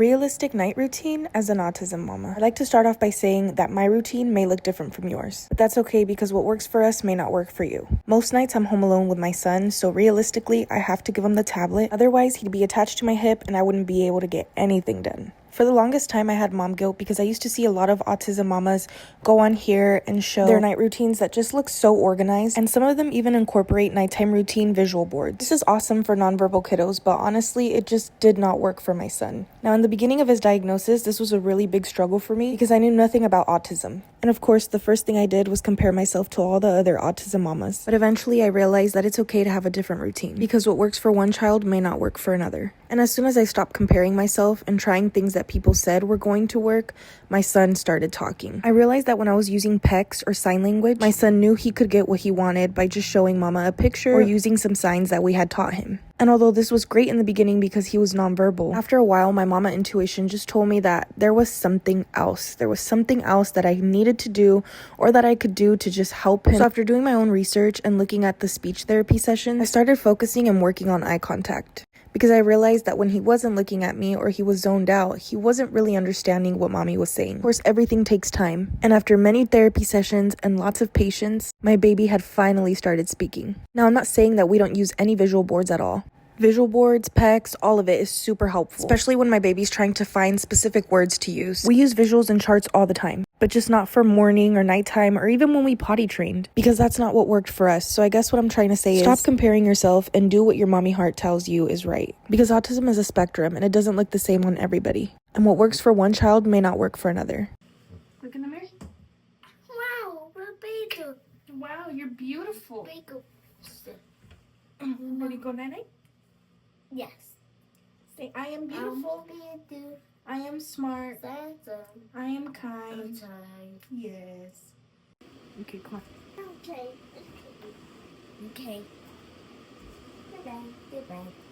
Realistic night routine as an autism mama. I'd like to start off by saying that my routine may look different from yours, but that's okay because what works for us may not work for you. Most nights I'm home alone with my son, so realistically I have to give him the tablet, otherwise he'd be attached to my hip and I wouldn't be able to get anything done. For the longest time, I had mom guilt because I used to see a lot of autism mamas go on here and show their night routines that just look so organized, and some of them even incorporate nighttime routine visual boards. This is awesome for nonverbal kiddos, but honestly, it just did not work for my son. Now, in the beginning of his diagnosis, this was a really big struggle for me because I knew nothing about autism. And of course, the first thing I did was compare myself to all the other autism mamas. But eventually, I realized that it's okay to have a different routine because what works for one child may not work for another. And as soon as I stopped comparing myself and trying things that people said were going to work, my son started talking. I realized that when I was using PECS or sign language, my son knew he could get what he wanted by just showing mama a picture or using some signs that we had taught him. And although this was great in the beginning because he was nonverbal, after a while my mama intuition just told me that there was something else. There was something else that I needed to do or that I could do to just help him. So after doing my own research and looking at the speech therapy sessions, I started focusing and working on eye contact. Because I realized that when he wasn't looking at me or he was zoned out, he wasn't really understanding what mommy was saying. Of course, everything takes time. And after many therapy sessions and lots of patience, my baby had finally started speaking. Now, I'm not saying that we don't use any visual boards at all. Visual boards, PECS, all of it is super helpful, especially when my baby's trying to find specific words to use. We use visuals and charts all the time, but just not for morning or nighttime or even when we potty trained, because that's not what worked for us. So I guess what I'm trying to say is stop comparing yourself and do what your mommy heart tells you is right, because autism is a spectrum and it doesn't look the same on everybody. And what works for one child may not work for another. Look in the mirror. Wow, we're bigger. Wow, you're beautiful. Bigger. Ready to go night-night? Yes. Say, I am beautiful. I am smart. I am kind. Yes. Okay, come on. Okay. Okay. Goodbye. Goodbye.